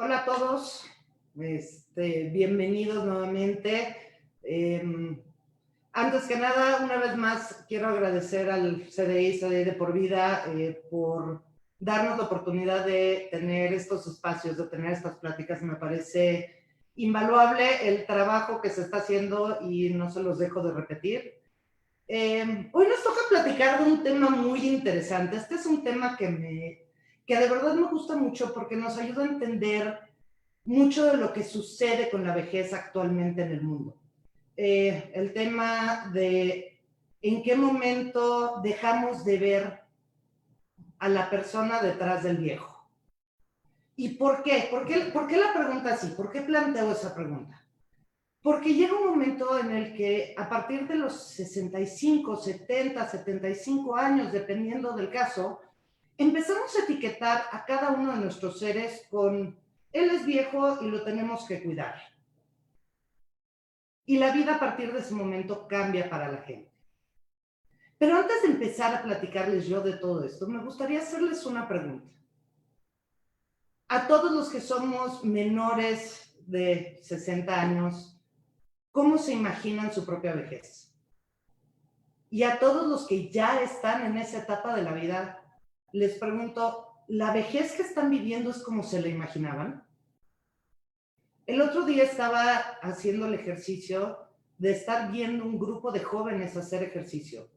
Hola a todos, bienvenidos nuevamente. Antes que nada, una vez más, quiero agradecer al CDI de por vida por darnos la oportunidad de tener estos espacios, de tener estas pláticas. Me parece invaluable el trabajo que se está haciendo y no se los dejo de repetir. Hoy nos toca platicar de un tema muy interesante. Este es un tema que de verdad me gusta mucho porque nos ayuda a entender mucho de lo que sucede con la vejez actualmente en el mundo. El tema de en qué momento dejamos de ver a la persona detrás del viejo. ¿Y por qué? ¿Por qué la pregunta así? ¿Por qué planteo esa pregunta? Porque llega un momento en el que a partir de los 65, 70, 75 años, dependiendo del caso, empezamos a etiquetar a cada uno de nuestros seres con él es viejo y lo tenemos que cuidar. Y la vida a partir de ese momento cambia para la gente. Pero antes de empezar a platicarles yo de todo esto, me gustaría hacerles una pregunta. A todos los que somos menores de 60 años, ¿cómo se imaginan su propia vejez? Y a todos los que ya están en esa etapa de la vida, les pregunto, ¿la vejez que están viviendo es como se la imaginaban? El otro día estaba haciendo el ejercicio de estar viendo un grupo de jóvenes hacer ejercicio.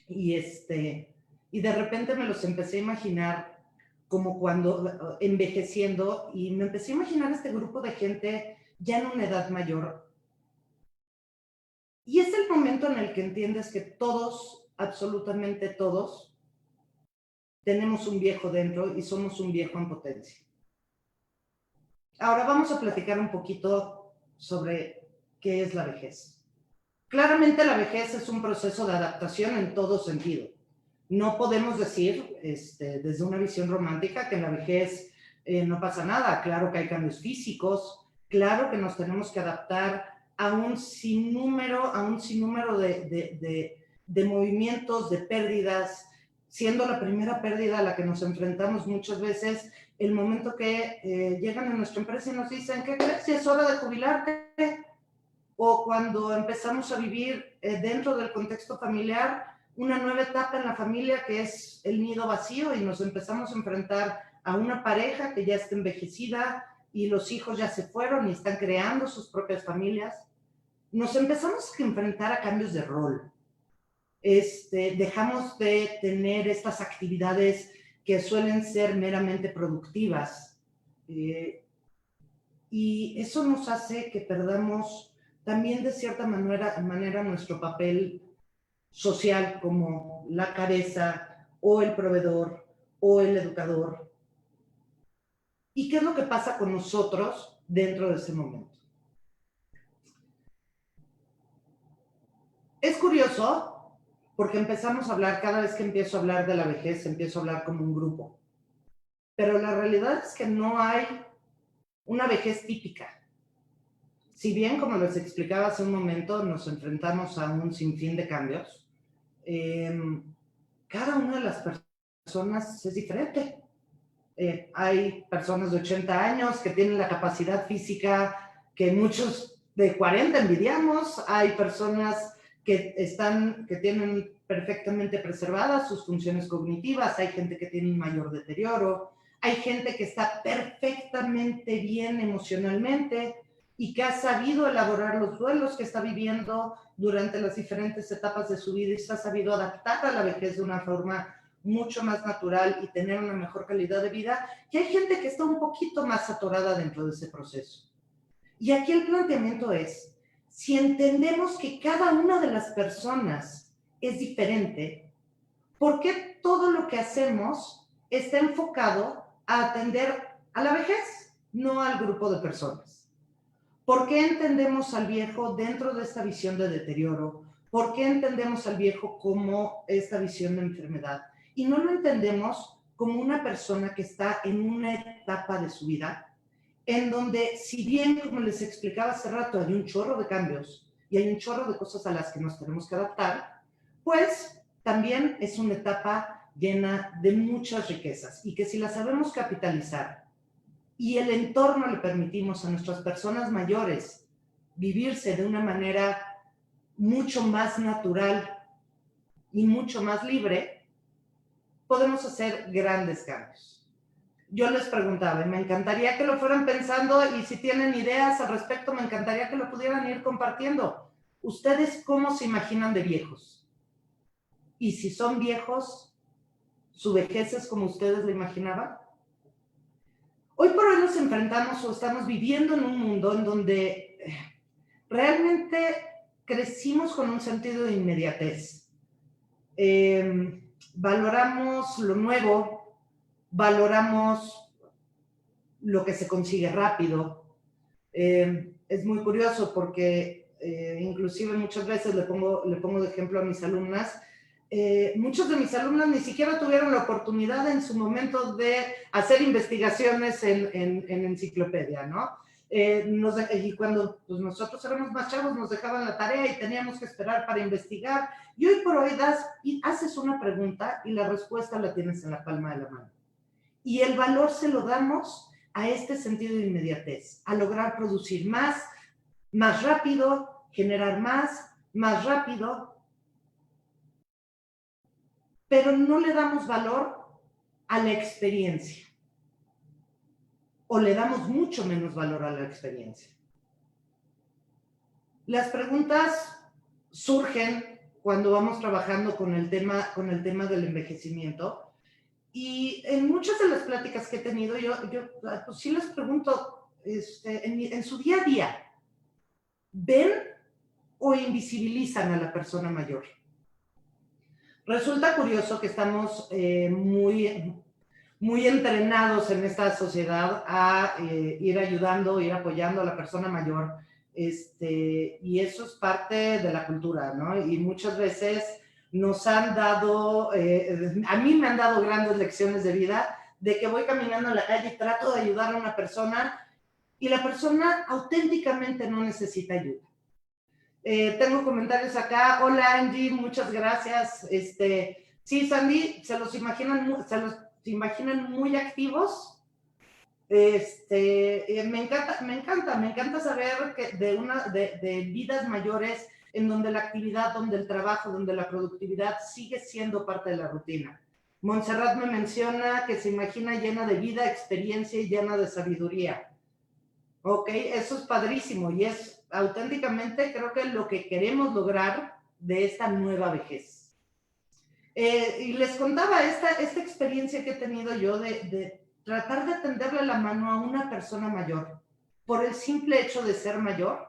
Y de repente me los empecé a imaginar como cuando envejeciendo, y me empecé a imaginar este grupo de gente ya en una edad mayor. Y es el momento en el que entiendes que todos, absolutamente todos, tenemos un viejo dentro y somos un viejo en potencia. Ahora vamos a platicar un poquito sobre qué es la vejez. Claramente la vejez es un proceso de adaptación en todo sentido. No podemos decir desde una visión romántica que en la vejez no pasa nada. Claro que hay cambios físicos, claro que nos tenemos que adaptar a un sinnúmero de movimientos, de pérdidas, siendo la primera pérdida a la que nos enfrentamos muchas veces el momento que llegan a nuestra empresa y nos dicen, ¿qué crees? Si es hora de jubilarte. O cuando empezamos a vivir dentro del contexto familiar una nueva etapa en la familia que es el nido vacío y nos empezamos a enfrentar a una pareja que ya está envejecida y los hijos ya se fueron y están creando sus propias familias. Nos empezamos a enfrentar a cambios de rol. Dejamos de tener estas actividades que suelen ser meramente productivas. Y eso nos hace que perdamos también de cierta manera nuestro papel social como la cabeza o el proveedor o el educador. ¿Y qué es lo que pasa con nosotros dentro de ese momento? Es curioso porque empezamos a hablar, cada vez que empiezo a hablar de la vejez, empiezo a hablar como un grupo. Pero la realidad es que no hay una vejez típica. Si bien, como les explicaba hace un momento, nos enfrentamos a un sinfín de cambios, cada una de las personas es diferente. Hay personas de 80 años que tienen la capacidad física que muchos de 40 envidiamos. Hay personas que tienen perfectamente preservadas sus funciones cognitivas. Hay gente que tiene un mayor deterioro. Hay gente que está perfectamente bien emocionalmente y que ha sabido elaborar los duelos que está viviendo durante las diferentes etapas de su vida y se ha sabido adaptar a la vejez de una forma mucho más natural y tener una mejor calidad de vida. Y hay gente que está un poquito más atorada dentro de ese proceso. Y aquí el planteamiento es, si entendemos que cada una de las personas es diferente, ¿por qué todo lo que hacemos está enfocado a atender a la vejez, no al grupo de personas? ¿Por qué entendemos al viejo dentro de esta visión de deterioro? ¿Por qué entendemos al viejo como esta visión de enfermedad? Y no lo entendemos como una persona que está en una etapa de su vida en donde, si bien, como les explicaba hace rato, hay un chorro de cambios y hay un chorro de cosas a las que nos tenemos que adaptar, pues también es una etapa llena de muchas riquezas y que si las sabemos capitalizar y el entorno le permitimos a nuestras personas mayores vivirse de una manera mucho más natural y mucho más libre, podemos hacer grandes cambios. Yo les preguntaba, y me encantaría que lo fueran pensando, y si tienen ideas al respecto, me encantaría que lo pudieran ir compartiendo. ¿Ustedes cómo se imaginan de viejos? Y si son viejos, ¿su vejez es como ustedes lo imaginaban? Hoy por hoy nos enfrentamos o estamos viviendo en un mundo en donde realmente crecimos con un sentido de inmediatez. Valoramos lo nuevo, valoramos lo que se consigue rápido. Es muy curioso porque inclusive muchas veces le pongo de ejemplo a mis alumnas. Muchos de mis alumnos ni siquiera tuvieron la oportunidad en su momento de hacer investigaciones en enciclopedia, ¿no? Y cuando pues, nosotros éramos más chavos nos dejaban la tarea y teníamos que esperar para investigar, y hoy por hoy haces una pregunta y la respuesta la tienes en la palma de la mano. Y el valor se lo damos a este sentido de inmediatez, a lograr producir más rápido, generar más rápido, pero no le damos valor a la experiencia, o le damos mucho menos valor a la experiencia. Las preguntas surgen cuando vamos trabajando con el tema del envejecimiento, y en muchas de las pláticas que he tenido, yo pues sí les pregunto, en su día a día, ¿ven o invisibilizan a la persona mayor? Resulta curioso que estamos muy entrenados en esta sociedad a ir ayudando, ir apoyando a la persona mayor, y eso es parte de la cultura, ¿no? Y muchas veces nos han dado, a mí me han dado grandes lecciones de vida, de que voy caminando en la calle y trato de ayudar a una persona, y la persona auténticamente no necesita ayuda. Tengo comentarios acá. Hola Angie, muchas gracias. Sí, Sandy, se los imaginan muy activos. Me encanta saber que de vidas mayores en donde la actividad, donde el trabajo, donde la productividad sigue siendo parte de la rutina. Montserrat me menciona que se imagina llena de vida, experiencia y llena de sabiduría. Ok, eso es padrísimo y es auténticamente creo que lo que queremos lograr de esta nueva vejez. Y les contaba esta experiencia que he tenido yo de tratar de tenderle la mano a una persona mayor por el simple hecho de ser mayor,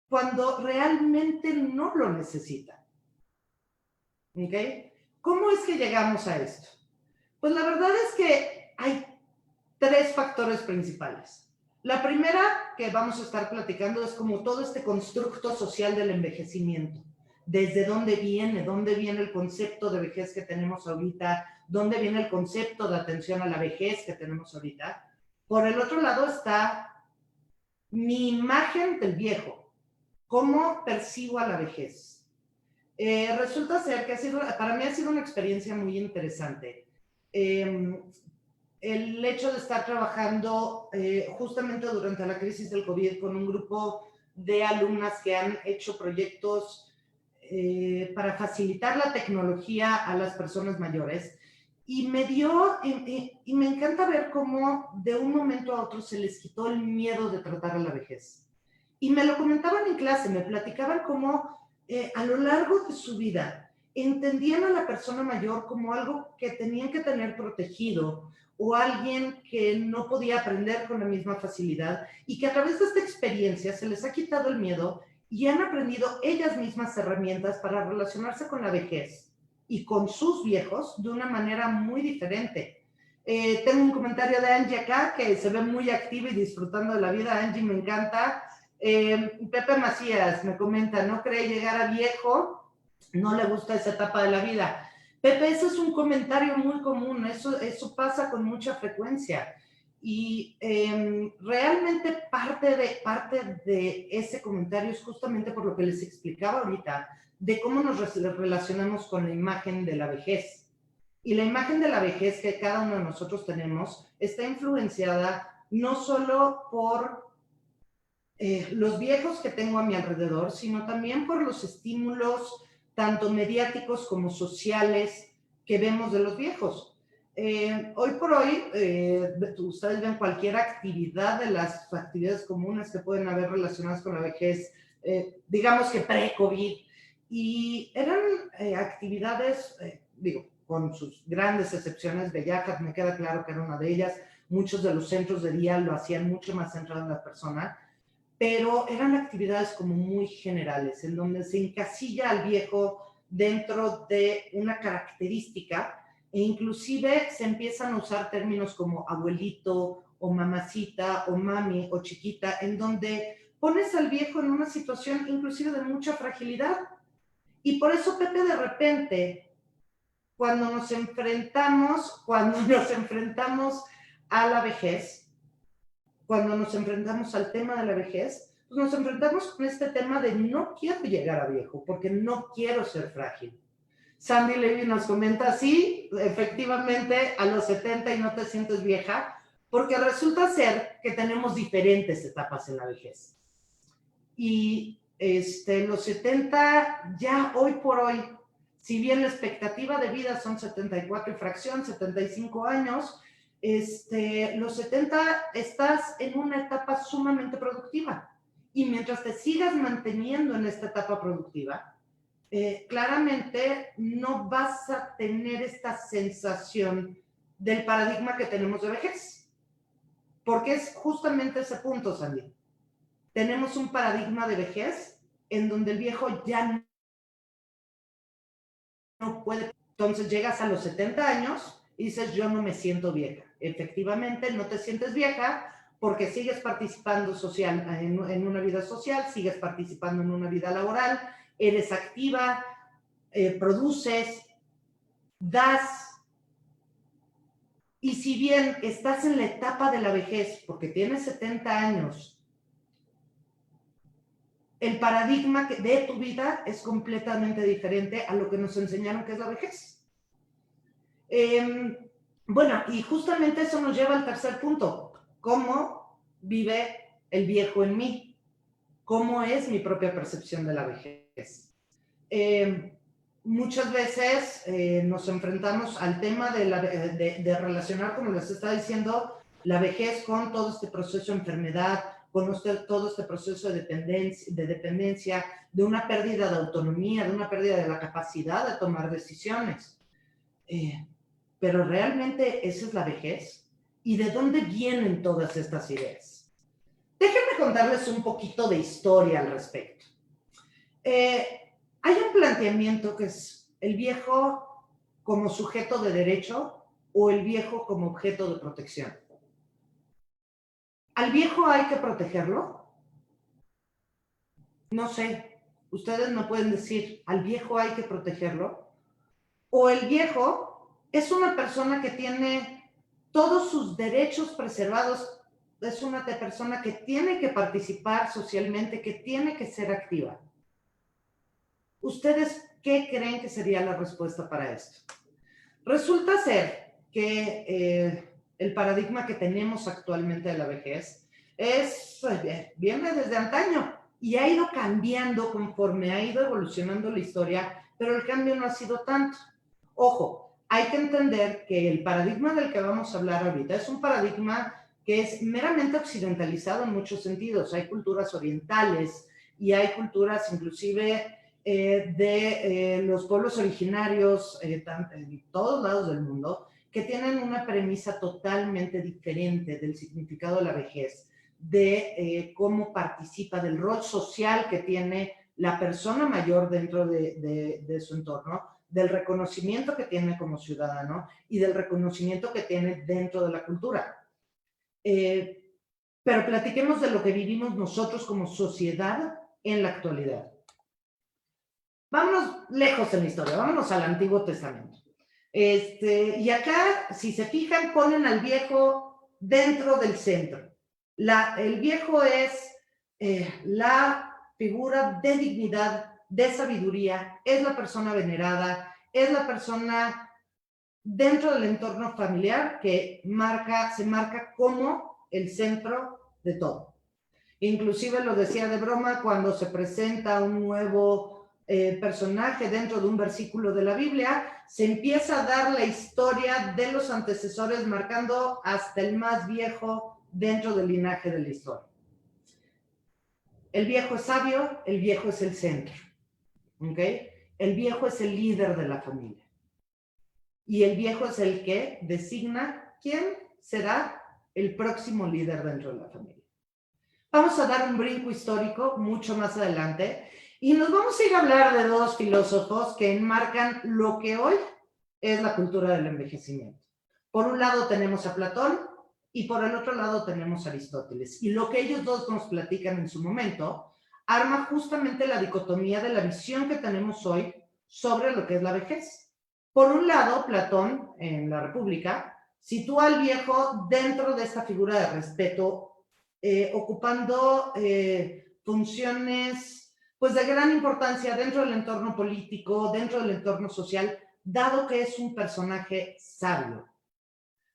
cuando realmente no lo necesita. ¿Ok? ¿Cómo es que llegamos a esto? Pues la verdad es que hay 3 factores principales. La primera que vamos a estar platicando es como todo este constructo social del envejecimiento. ¿Desde dónde viene? ¿Dónde viene el concepto de vejez que tenemos ahorita? ¿Dónde viene el concepto de atención a la vejez que tenemos ahorita? Por el otro lado está mi imagen del viejo. ¿Cómo percibo a la vejez? Resulta ser que para mí ha sido una experiencia muy interesante. El hecho de estar trabajando justamente durante la crisis del COVID con un grupo de alumnas que han hecho proyectos para facilitar la tecnología a las personas mayores, y me encanta ver cómo de un momento a otro se les quitó el miedo de tratar a la vejez. Y me lo comentaban en clase, me platicaban cómo a lo largo de su vida entendían a la persona mayor como algo que tenían que tener protegido, o alguien que no podía aprender con la misma facilidad, y que a través de esta experiencia se les ha quitado el miedo y han aprendido ellas mismas herramientas para relacionarse con la vejez y con sus viejos de una manera muy diferente. Tengo un comentario de Angie acá, que se ve muy activa y disfrutando de la vida. Angie, me encanta. Pepe Macías me comenta, no cree llegar a viejo, no le gusta esa etapa de la vida. Pepe, ese es un comentario muy común, eso pasa con mucha frecuencia. Y realmente parte de ese comentario es justamente por lo que les explicaba ahorita, de cómo nos relacionamos con la imagen de la vejez. Y la imagen de la vejez que cada uno de nosotros tenemos está influenciada no solo por los viejos que tengo a mi alrededor, sino también por los estímulos, tanto mediáticos como sociales, que vemos de los viejos. Hoy por hoy, ustedes ven cualquier actividad de las actividades comunes que pueden haber relacionadas con la vejez, digamos que pre-COVID, y eran actividades, digo, con sus grandes excepciones, Bellacat me queda claro que era una de ellas, muchos de los centros de día lo hacían mucho más centrado en la persona, pero eran actividades como muy generales, en donde se encasilla al viejo dentro de una característica e inclusive se empiezan a usar términos como abuelito o mamacita o mami o chiquita, en donde pones al viejo en una situación inclusive de mucha fragilidad. Y por eso, Pepe, de repente, cuando nos enfrentamos a la vejez, cuando nos enfrentamos al tema de la vejez, pues nos enfrentamos con este tema de no quiero llegar a viejo, porque no quiero ser frágil. Sandy Levy nos comenta, sí, efectivamente, a los 70 y no te sientes vieja, porque resulta ser que tenemos diferentes etapas en la vejez. Y los 70, ya hoy por hoy, si bien la expectativa de vida son 74 y fracción, 75 años, los 70 estás en una etapa sumamente productiva. Y mientras te sigas manteniendo en esta etapa productiva, claramente no vas a tener esta sensación del paradigma que tenemos de vejez. Porque es justamente ese punto, Sandy. Tenemos un paradigma de vejez en donde el viejo ya no puede. Entonces llegas a los 70 años y dices, yo no me siento vieja. Efectivamente, no te sientes vieja porque sigues participando social, en una vida social, sigues participando en una vida laboral, eres activa, produces, das. Y si bien estás en la etapa de la vejez porque tienes 70 años, el paradigma de tu vida es completamente diferente a lo que nos enseñaron que es la vejez. Bueno, y justamente eso nos lleva al tercer punto. ¿Cómo vive el viejo en mí? ¿Cómo es mi propia percepción de la vejez? Muchas veces nos enfrentamos al tema de relacionar, como les estaba diciendo, la vejez con todo este proceso de enfermedad, con todo este proceso de dependencia, de una pérdida de autonomía, de una pérdida de la capacidad de tomar decisiones. Pero realmente esa es la vejez. ¿Y de dónde vienen todas estas ideas? Déjenme contarles un poquito de historia al respecto. Hay un planteamiento que es el viejo como sujeto de derecho o el viejo como objeto de protección. ¿Al viejo hay que protegerlo? No sé, ustedes me pueden decir, ¿al viejo hay que protegerlo? ¿O el viejo es una persona que tiene todos sus derechos preservados? Es una persona que tiene que participar socialmente, que tiene que ser activa. ¿Ustedes qué creen que sería la respuesta para esto? Resulta ser que el paradigma que tenemos actualmente de la vejez viene desde antaño y ha ido cambiando conforme ha ido evolucionando la historia, pero el cambio no ha sido tanto. Ojo, hay que entender que el paradigma del que vamos a hablar ahorita es un paradigma que es meramente occidentalizado en muchos sentidos. Hay culturas orientales y hay culturas inclusive de los pueblos originarios en todos lados del mundo que tienen una premisa totalmente diferente del significado de la vejez, de cómo participa, del rol social que tiene la persona mayor dentro de su entorno, del reconocimiento que tiene como ciudadano y del reconocimiento que tiene dentro de la cultura. Pero platiquemos de lo que vivimos nosotros como sociedad en la actualidad. Vámonos lejos en la historia, vámonos al Antiguo Testamento. Y acá, si se fijan, ponen al viejo dentro del centro. El viejo es la figura de dignidad, de sabiduría, es la persona venerada, es la persona dentro del entorno familiar que se marca como el centro de todo. Inclusive lo decía de broma cuando se presenta un nuevo personaje dentro de un versículo de la Biblia, se empieza a dar la historia de los antecesores marcando hasta el más viejo dentro del linaje de la historia. El viejo es sabio, el viejo es el centro, ¿ok? El viejo es el líder de la familia. Y el viejo es el que designa quién será el próximo líder dentro de la familia. Vamos a dar un brinco histórico mucho más adelante y nos vamos a ir a hablar de dos filósofos que enmarcan lo que hoy es la cultura del envejecimiento. Por un lado tenemos a Platón y por el otro lado tenemos a Aristóteles. Y lo que ellos dos nos platican en su momento arma justamente la dicotomía de la visión que tenemos hoy sobre lo que es la vejez. Por un lado, Platón, en la República, sitúa al viejo dentro de esta figura de respeto, ocupando funciones pues, de gran importancia dentro del entorno político, dentro del entorno social, dado que es un personaje sabio,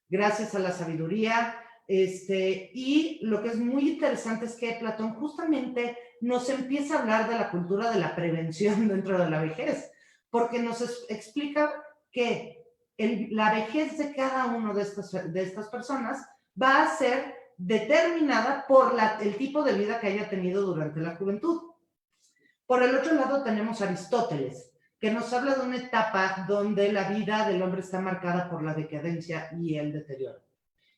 gracias a la sabiduría. Y lo que es muy interesante es que Platón justamente nos empieza a hablar de la cultura de la prevención dentro de la vejez, porque nos explica que la vejez de cada uno de estas personas va a ser determinada por el tipo de vida que haya tenido durante la juventud. Por el otro lado tenemos a Aristóteles, que nos habla de una etapa donde la vida del hombre está marcada por la decadencia y el deterioro,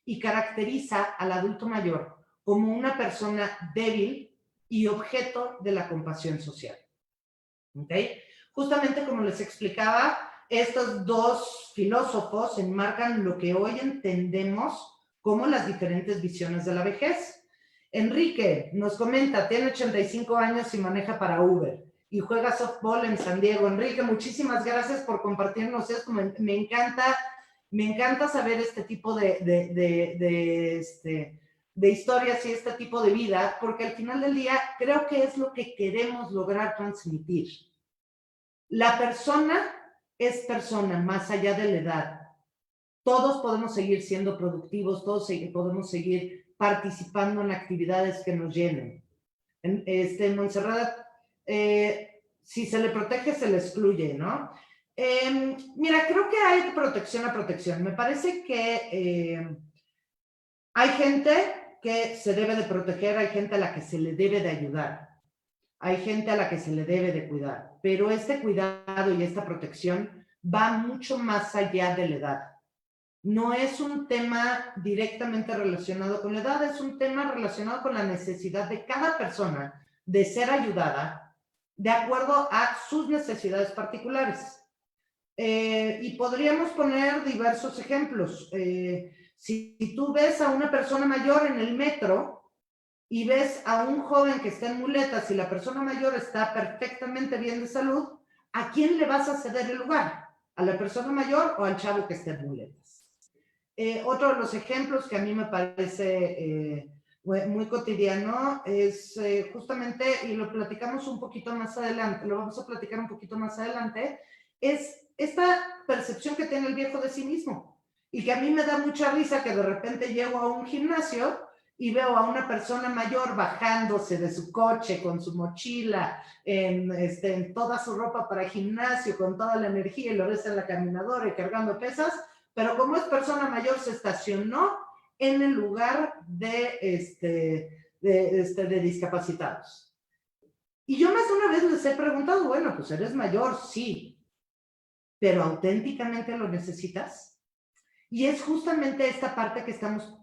y caracteriza al adulto mayor como una persona débil y objeto de la compasión social. ¿Okay? Justamente como les explicaba, estos dos filósofos enmarcan lo que hoy entendemos como las diferentes visiones de la vejez. Enrique nos comenta, tiene 85 años y maneja para Uber y juega softball en San Diego. Enrique, muchísimas gracias por compartirnos esto. Me encanta saber este tipo de historias y este tipo de vida, porque al final del día creo que es lo que queremos lograr transmitir. La persona es persona, más allá de la edad. Todos podemos seguir siendo productivos, todos podemos seguir participando en actividades que nos llenen. En Montserrat, si se le protege, se le excluye, ¿no? Mira, creo que hay protección a protección. Me parece que hay gente que se debe de proteger, hay gente a la que se le debe de ayudar, hay gente a la que se le debe de cuidar, pero este cuidado y esta protección va mucho más allá de la edad. No es un tema directamente relacionado con la edad, es un tema relacionado con la necesidad de cada persona de ser ayudada de acuerdo a sus necesidades particulares. Y podríamos poner diversos ejemplos. Si tú ves a una persona mayor en el metro y ves a un joven que está en muletas y la persona mayor está perfectamente bien de salud, ¿a quién le vas a ceder el lugar? ¿A la persona mayor o al chavo que está en muletas? Otro de los ejemplos que a mí me parece muy cotidiano es justamente, y lo platicamos un poquito más adelante, lo vamos a platicar un poquito más adelante, es esta percepción que tiene el viejo de sí mismo. Y que a mí me da mucha risa que de repente llego a un gimnasio y veo a una persona mayor bajándose de su coche con su mochila, en toda su ropa para gimnasio, con toda la energía, y lo ves en la caminadora y cargando pesas, pero como es persona mayor se estacionó en el lugar de discapacitados. Y yo más de una vez les he preguntado, bueno, pues eres mayor, sí, pero ¿auténticamente lo necesitas? Y es justamente esta parte que estamos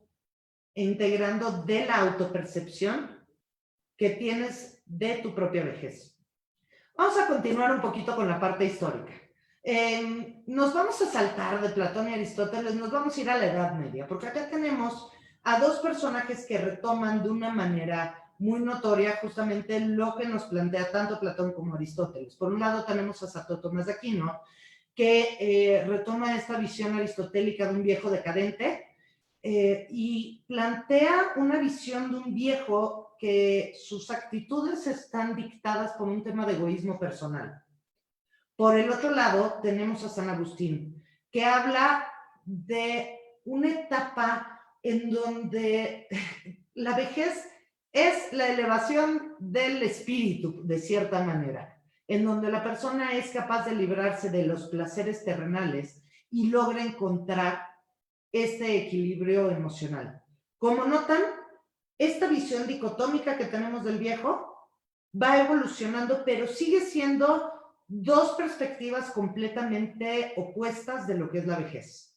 integrando de la autopercepción que tienes de tu propia vejez. Vamos a continuar un poquito con la parte histórica. Nos vamos a saltar de Platón y Aristóteles, nos vamos a ir a la Edad Media, porque acá tenemos a dos personajes que retoman de una manera muy notoria justamente lo que nos plantea tanto Platón como Aristóteles. Por un lado tenemos a Santo Tomás de Aquino, que retoma esta visión aristotélica de un viejo decadente y plantea una visión de un viejo que sus actitudes están dictadas por un tema de egoísmo personal. Por el otro lado, tenemos a San Agustín, que habla de una etapa en donde la vejez es la elevación del espíritu, de cierta manera, en donde la persona es capaz de librarse de los placeres terrenales y logra encontrar este equilibrio emocional. Como notan, esta visión dicotómica que tenemos del viejo va evolucionando, pero sigue siendo dos perspectivas completamente opuestas de lo que es la vejez.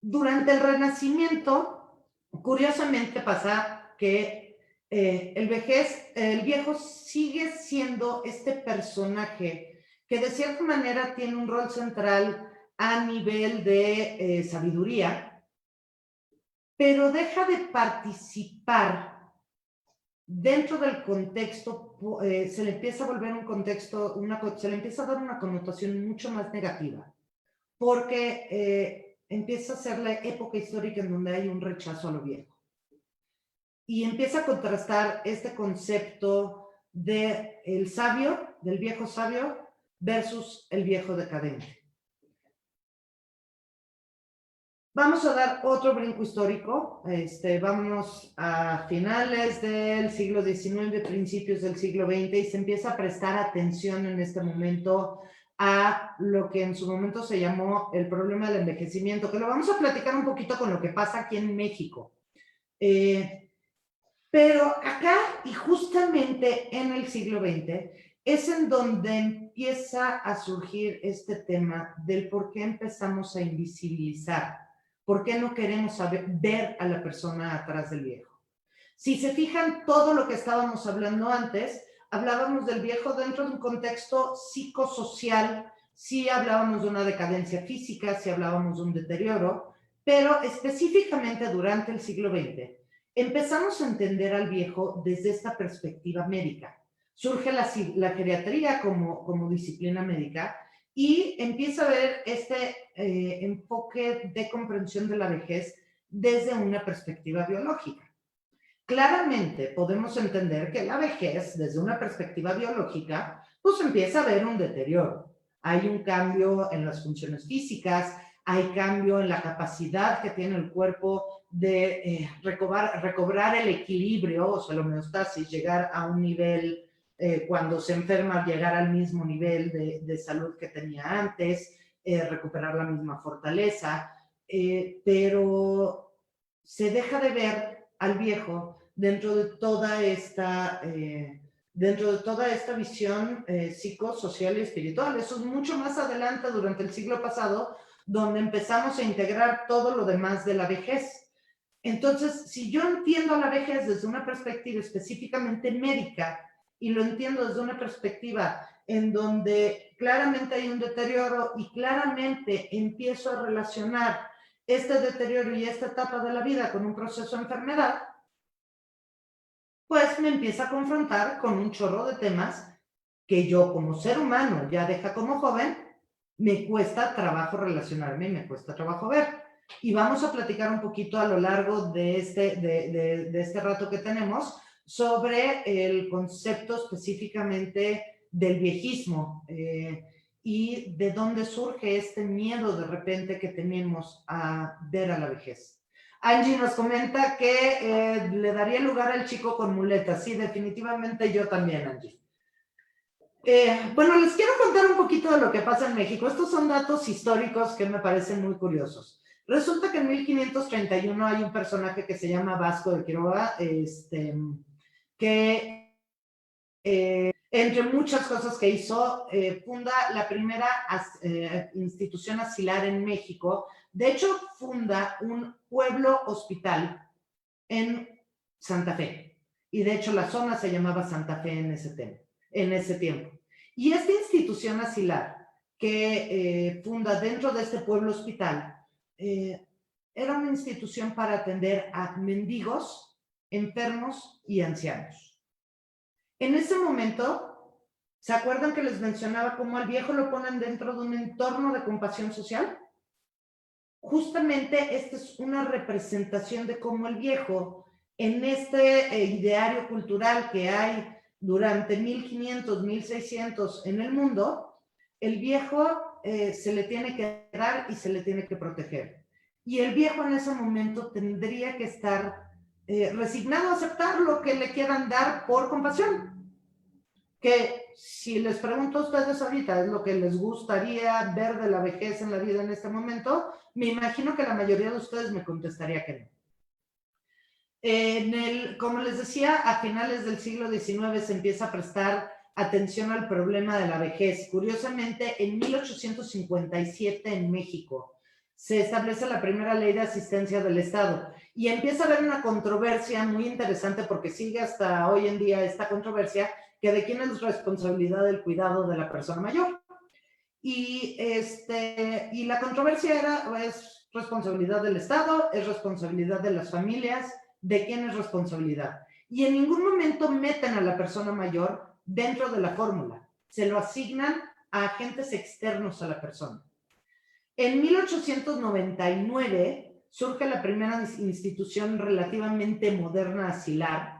Durante el Renacimiento, curiosamente pasa que el viejo sigue siendo este personaje que de cierta manera tiene un rol central a nivel de sabiduría, pero deja de participar dentro del contexto, se le empieza a volver un contexto, se le empieza a dar una connotación mucho más negativa, porque empieza a ser la época histórica en donde hay un rechazo a lo viejo. Y empieza a contrastar este concepto del sabio, del viejo sabio, versus el viejo decadente. Vamos a dar otro brinco histórico. Vámonos a finales del siglo XIX, principios del siglo XX, y se empieza a prestar atención en este momento a lo que en su momento se llamó el problema del envejecimiento, que lo vamos a platicar un poquito con lo que pasa aquí en México. Pero acá, y justamente en el siglo XX, es en donde empieza a surgir este tema del por qué empezamos a invisibilizar. ¿Por qué no queremos ver a la persona atrás del viejo? Si se fijan, todo lo que estábamos hablando antes, hablábamos del viejo dentro de un contexto psicosocial, sí hablábamos de una decadencia física, sí hablábamos de un deterioro, pero específicamente durante el siglo XX empezamos a entender al viejo desde esta perspectiva médica. Surge la geriatría como disciplina médica y empieza a ver este enfoque de comprensión de la vejez desde una perspectiva biológica. Claramente podemos entender que la vejez, desde una perspectiva biológica, pues empieza a haber un deterioro. Hay un cambio en las funciones físicas, hay cambio en la capacidad que tiene el cuerpo de recobrar el equilibrio, o sea, la homeostasis, llegar a un nivel, cuando se enferma, llegar al mismo nivel de salud que tenía antes, recuperar la misma fortaleza, pero se deja de ver al viejo dentro de toda esta visión psicosocial y espiritual. Eso es mucho más adelante durante el siglo pasado, donde empezamos a integrar todo lo demás de la vejez. Entonces, si yo entiendo la vejez desde una perspectiva específicamente médica y lo entiendo desde una perspectiva en donde claramente hay un deterioro y claramente empiezo a relacionar este deterioro y esta etapa de la vida con un proceso de enfermedad, pues me empieza a confrontar con un chorro de temas que yo como ser humano, ya deja como joven, me cuesta trabajo relacionarme y me cuesta trabajo ver. Y vamos a platicar un poquito a lo largo de este rato que tenemos sobre el concepto específicamente del viejismo y de dónde surge este miedo de repente que tenemos a ver a la vejez. Angie nos comenta que le daría lugar al chico con muletas. Sí, definitivamente yo también, Angie. Bueno, les quiero contar un poquito de lo que pasa en México. Estos son datos históricos que me parecen muy curiosos. Resulta que en 1531 hay un personaje que se llama Vasco de Quiroga, que entre muchas cosas que hizo, funda la primera institución asilar en México. De hecho, funda un pueblo hospital en Santa Fe. Y de hecho la zona se llamaba Santa Fe en ese tiempo. Y esta institución asilar que funda dentro de este pueblo hospital era una institución para atender a mendigos, enfermos y ancianos. En ese momento, ¿se acuerdan que les mencionaba cómo al viejo lo ponen dentro de un entorno de compasión social? Justamente esta es una representación de cómo el viejo, en este ideario cultural que hay durante 1500, 1600 en el mundo, el viejo se le tiene que dar y se le tiene que proteger. Y el viejo en ese momento tendría que estar resignado a aceptar lo que le quieran dar por compasión. Que si les pregunto a ustedes ahorita es lo que les gustaría ver de la vejez en la vida en este momento, me imagino que la mayoría de ustedes me contestaría que no. Como les decía, a finales del siglo XIX se empieza a prestar atención al problema de la vejez. Curiosamente, en 1857 en México se establece la primera ley de asistencia del Estado y empieza a haber una controversia muy interesante porque sigue hasta hoy en día esta controversia que de quién es responsabilidad del cuidado de la persona mayor. Y la controversia es responsabilidad del Estado, es responsabilidad de las familias, de quién es responsabilidad. Y en ningún momento meten a la persona mayor dentro de la fórmula. Se lo asignan a agentes externos a la persona. En 1899 surge la primera institución relativamente moderna asilar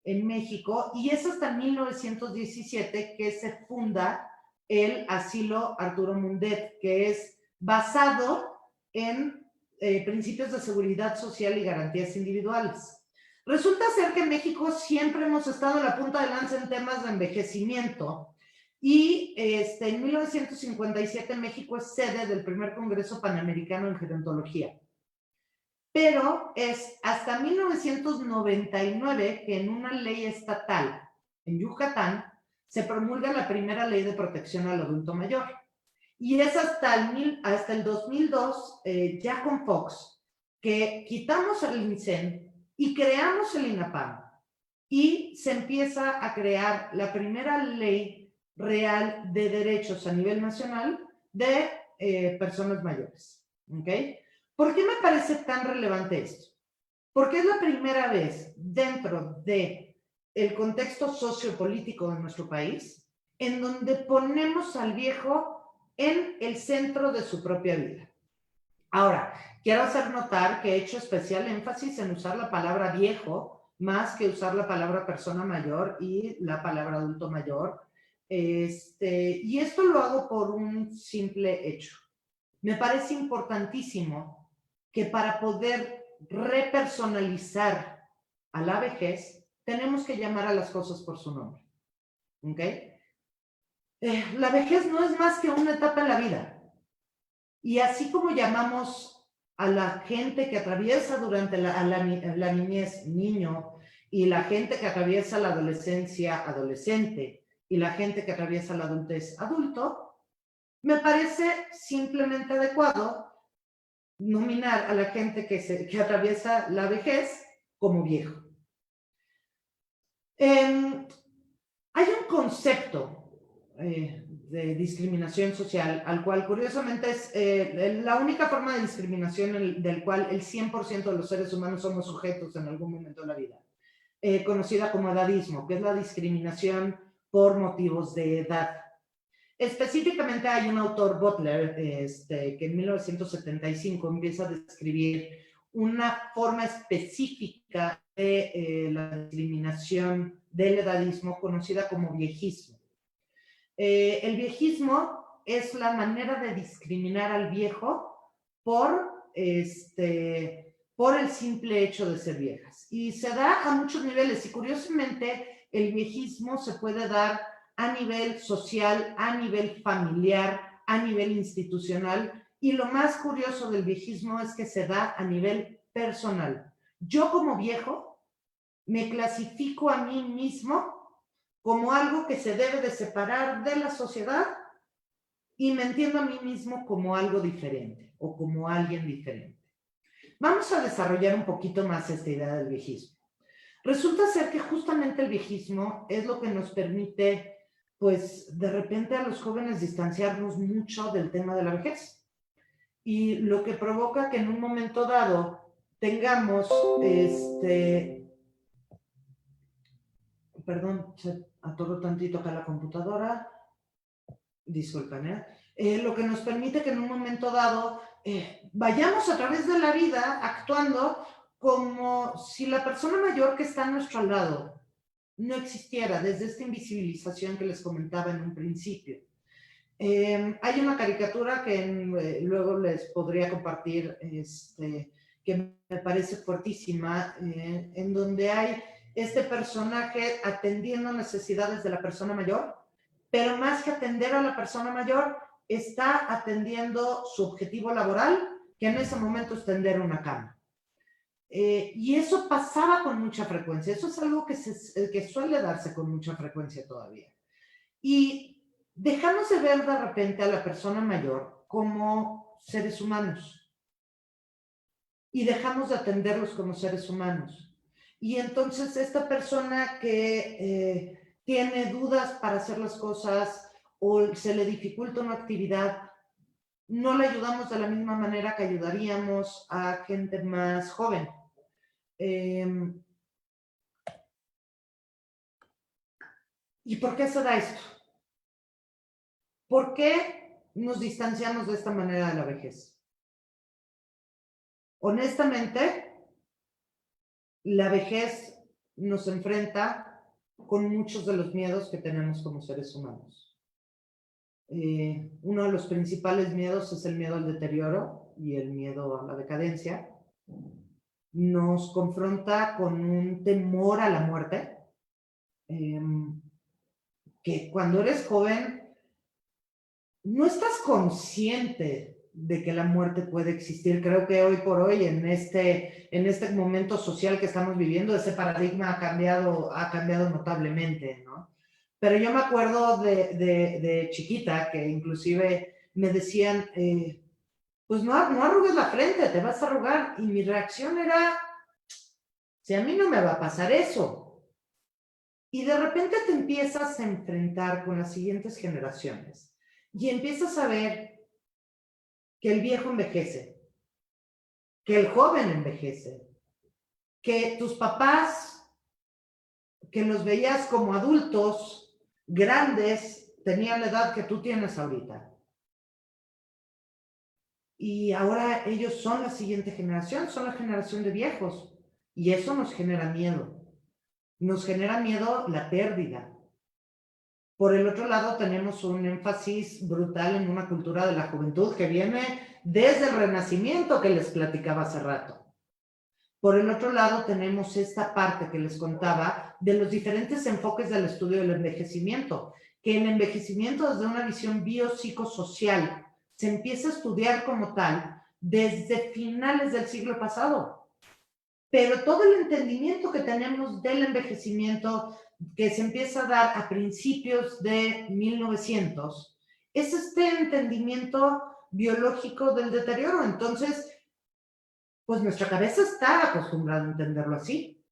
en México, y es hasta 1917 que se funda el asilo Arturo Mundet, que es basado en principios de seguridad social y garantías individuales. Resulta ser que en México siempre hemos estado en la punta de lanza en temas de envejecimiento, y en 1957 México es sede del primer Congreso Panamericano en Gerontología. Pero es hasta 1999 que en una ley estatal en Yucatán se promulga la primera ley de protección al adulto mayor. Y es hasta el 2002, ya con Fox, que quitamos el INSEN y creamos el INAPAM. Y se empieza a crear la primera ley real de derechos a nivel nacional de personas mayores. ¿Ok? ¿Por qué me parece tan relevante esto? Porque es la primera vez dentro del contexto sociopolítico de nuestro país en donde ponemos al viejo en el centro de su propia vida. Ahora, quiero hacer notar que he hecho especial énfasis en usar la palabra viejo más que usar la palabra persona mayor y la palabra adulto mayor. Y esto lo hago por un simple hecho. Me parece importantísimo que para poder repersonalizar a la vejez, tenemos que llamar a las cosas por su nombre. ¿Ok? La vejez no es más que una etapa en la vida. Y así como llamamos a la gente que atraviesa durante la niñez, niño, y la gente que atraviesa la adolescencia, adolescente, y la gente que atraviesa la adultez, adulto, me parece simplemente adecuado nominar a la gente que atraviesa la vejez como viejo. Hay un concepto de discriminación social, al cual curiosamente es la única forma de discriminación del cual el 100% de los seres humanos somos sujetos en algún momento de la vida, conocida como edadismo, que es la discriminación por motivos de edad. Específicamente hay un autor, Butler, que en 1975 empieza a describir una forma específica de la discriminación del edadismo conocida como viejismo. El viejismo es la manera de discriminar al viejo por el simple hecho de ser viejas. Y se da a muchos niveles y curiosamente el viejismo se puede dar a nivel social, a nivel familiar, a nivel institucional, y lo más curioso del viejismo es que se da a nivel personal. Yo como viejo me clasifico a mí mismo como algo que se debe de separar de la sociedad y me entiendo a mí mismo como algo diferente o como alguien diferente. Vamos a desarrollar un poquito más esta idea del viejismo. Resulta ser que justamente el viejismo es lo que nos permite, pues, de repente a los jóvenes distanciarnos mucho del tema de la vejez. Y lo que provoca que en un momento dado tengamos, perdón, se atoró tantito acá la computadora, disculpen, lo que nos permite que en un momento dado vayamos a través de la vida actuando como si la persona mayor que está a nuestro lado no existiera, desde esta invisibilización que les comentaba en un principio. Hay una caricatura que luego les podría compartir, que me parece fuertísima, en donde hay este personaje atendiendo necesidades de la persona mayor, pero más que atender a la persona mayor, está atendiendo su objetivo laboral, que en ese momento es tender una cama. Y eso pasaba con mucha frecuencia. Eso es algo que suele darse con mucha frecuencia todavía. Y dejamos de ver de repente a la persona mayor como seres humanos. Y dejamos de atenderlos como seres humanos. Y entonces esta persona que tiene dudas para hacer las cosas o se le dificulta una actividad, no le ayudamos de la misma manera que ayudaríamos a gente más joven. ¿Y por qué se da esto? ¿Por qué nos distanciamos de esta manera de la vejez? Honestamente, la vejez nos enfrenta con muchos de los miedos que tenemos como seres humanos. Uno de los principales miedos es el miedo al deterioro y el miedo a la decadencia. Nos confronta con un temor a la muerte, que cuando eres joven no estás consciente de que la muerte puede existir. Creo que hoy por hoy, en este momento social que estamos viviendo, ese paradigma ha cambiado notablemente, ¿no? Pero yo me acuerdo de chiquita que inclusive me decían, pues no arrugues la frente, te vas a arrugar. Y mi reacción era, si a mí no me va a pasar eso. Y de repente te empiezas a enfrentar con las siguientes generaciones y empiezas a ver que el viejo envejece, que el joven envejece, que tus papás, que los veías como adultos, grandes, tenían la edad que tú tienes ahorita. Y ahora ellos son la siguiente generación, son la generación de viejos. Y eso nos genera miedo. Nos genera miedo la pérdida. Por el otro lado, tenemos un énfasis brutal en una cultura de la juventud que viene desde el Renacimiento que les platicaba hace rato. Por el otro lado, tenemos esta parte que les contaba de los diferentes enfoques del estudio del envejecimiento, que el envejecimiento desde una visión biopsicosocial se empieza a estudiar como tal desde finales del siglo pasado. Pero todo el entendimiento que tenemos del envejecimiento que se empieza a dar a principios de 1900 es este entendimiento biológico del deterioro. Entonces, pues nuestra cabeza está acostumbrada a entenderlo así.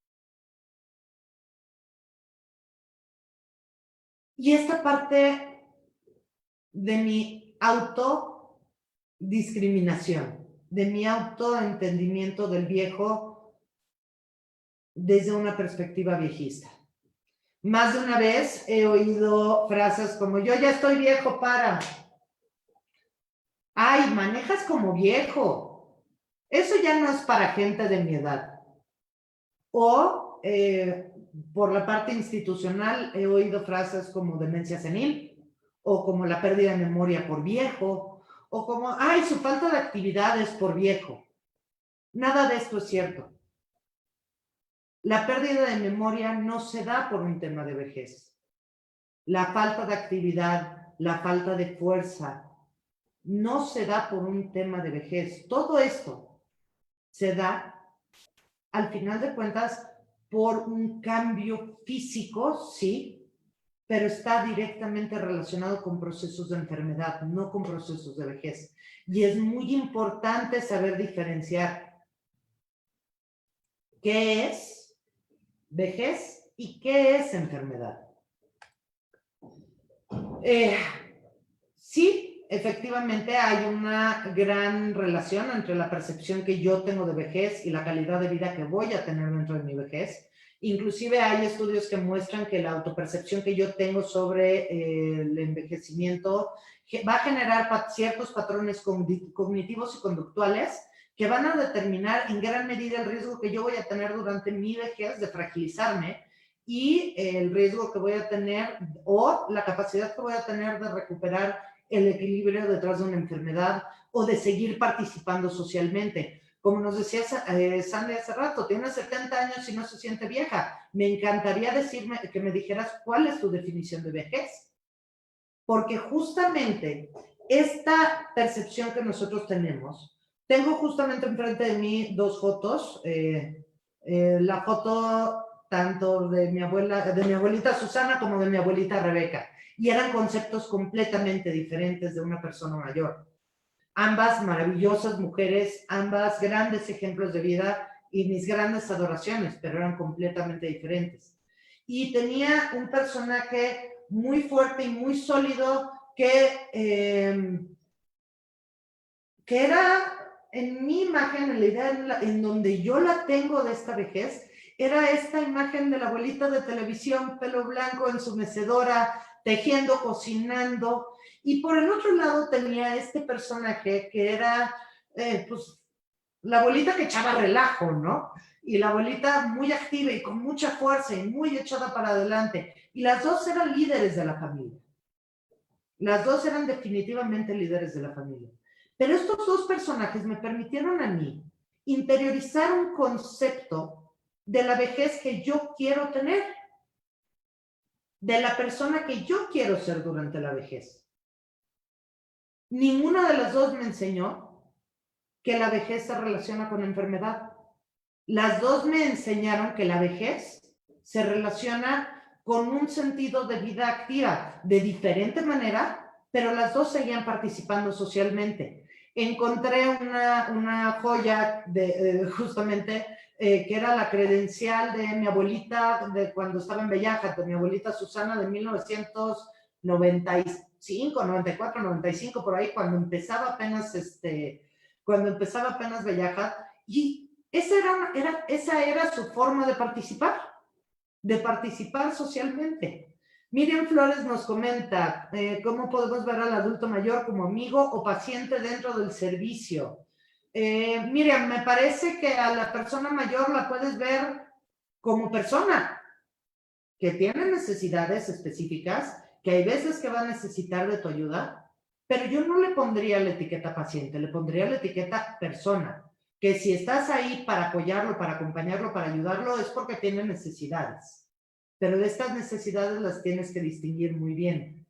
Y esta parte de mi autodiscriminación, de mi autoentendimiento del viejo desde una perspectiva viejista. Más de una vez he oído frases como, yo ya estoy viejo para. Ay, manejas como viejo. Eso ya no es para gente de mi edad. O por la parte institucional he oído frases como demencia senil, o como la pérdida de memoria por viejo, o como, ay, su falta de actividades por viejo. Nada de esto es cierto. La pérdida de memoria no se da por un tema de vejez. La falta de actividad, la falta de fuerza, no se da por un tema de vejez. Todo esto se da, al final de cuentas, por un cambio físico, sí, pero está directamente relacionado con procesos de enfermedad, no con procesos de vejez. Y es muy importante saber diferenciar qué es vejez y qué es enfermedad. Sí, efectivamente hay una gran relación entre la percepción que yo tengo de vejez y la calidad de vida que voy a tener dentro de mi vejez. Inclusive hay estudios que muestran que la autopercepción que yo tengo sobre el envejecimiento va a generar ciertos patrones cognitivos y conductuales que van a determinar en gran medida el riesgo que yo voy a tener durante mi vejez de fragilizarme y el riesgo que voy a tener o la capacidad que voy a tener de recuperar el equilibrio detrás de una enfermedad o de seguir participando socialmente. Como nos decía Sandy hace rato, tiene 70 años y no se siente vieja. Me encantaría que me dijeras cuál es tu definición de vejez. Porque justamente esta percepción que nosotros tengo justamente enfrente de mí dos fotos. La foto tanto de mi abuelita Susana como de mi abuelita Rebeca. Y eran conceptos completamente diferentes de una persona mayor. Ambas maravillosas mujeres, ambas grandes ejemplos de vida y mis grandes adoraciones, pero eran completamente diferentes. Y tenía un personaje muy fuerte y muy sólido que era en mi imagen, en la idea en donde yo la tengo de esta vejez, era esta imagen de la abuelita de televisión, pelo blanco en su mecedora, tejiendo, cocinando. Y por el otro lado tenía este personaje que era, pues, la abuelita que echaba relajo, ¿no? Y la abuelita muy activa y con mucha fuerza y muy echada para adelante. Y las dos eran líderes de la familia. Las dos eran definitivamente líderes de la familia. Pero estos dos personajes me permitieron a mí interiorizar un concepto de la vejez que yo quiero tener, de la persona que yo quiero ser durante la vejez. Ninguna de las dos me enseñó que la vejez se relaciona con la enfermedad. Las dos me enseñaron que la vejez se relaciona con un sentido de vida activa, de diferente manera, pero las dos seguían participando socialmente. Encontré una joya justamente que era la credencial de mi abuelita de cuando estaba en Bellaja, de mi abuelita Susana de 1995, 94, 95, por ahí, cuando empezaba apenas Bellaja, y esa era su forma de participar socialmente. Miriam Flores nos comenta cómo podemos ver al adulto mayor como amigo o paciente dentro del servicio. Miriam, me parece que a la persona mayor la puedes ver como persona que tiene necesidades específicas, que hay veces que va a necesitar de tu ayuda, pero yo no le pondría la etiqueta paciente, le pondría la etiqueta persona, que si estás ahí para apoyarlo, para acompañarlo, para ayudarlo, es porque tiene necesidades. Pero de estas necesidades las tienes que distinguir muy bien.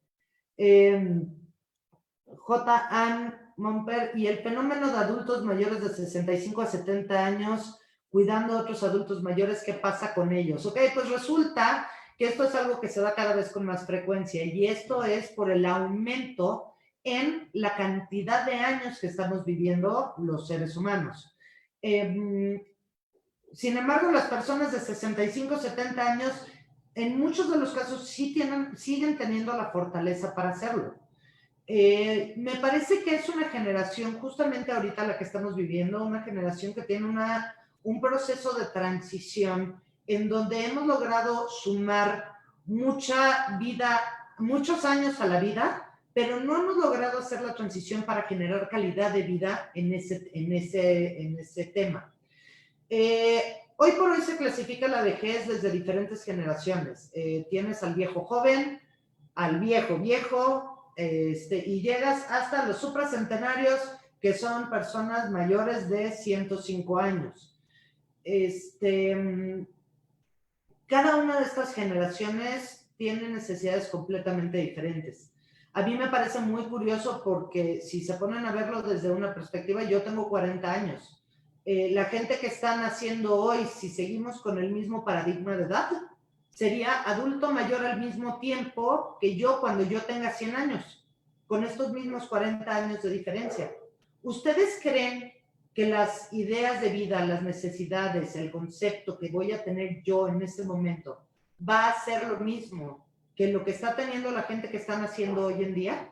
J. Ann Momper, y el fenómeno de adultos mayores de 65 a 70 años cuidando a otros adultos mayores, ¿qué pasa con ellos? Ok, pues resulta que esto es algo que se da cada vez con más frecuencia y esto es por el aumento en la cantidad de años que estamos viviendo los seres humanos. Sin embargo, las personas de 65, 70 años, en muchos de los casos siguen teniendo la fortaleza para hacerlo. Me parece que es una generación, justamente ahorita la que estamos viviendo, una generación que tiene un proceso de transición en donde hemos logrado sumar mucha vida, muchos años a la vida, pero no hemos logrado hacer la transición para generar calidad de vida en ese tema. Hoy por hoy se clasifica la vejez desde diferentes generaciones. Tienes al viejo joven, al viejo viejo, y llegas hasta los supracentenarios, que son personas mayores de 105 años. Cada una de estas generaciones tiene necesidades completamente diferentes. A mí me parece muy curioso porque si se ponen a verlo desde una perspectiva, yo tengo 40 años. La gente que está naciendo hoy, si seguimos con el mismo paradigma de edad, sería adulto mayor al mismo tiempo que yo cuando yo tenga 100 años, con estos mismos 40 años de diferencia. ¿Ustedes creen que las ideas de vida, las necesidades, el concepto que voy a tener yo en este momento va a ser lo mismo que lo que está teniendo la gente que está naciendo hoy en día?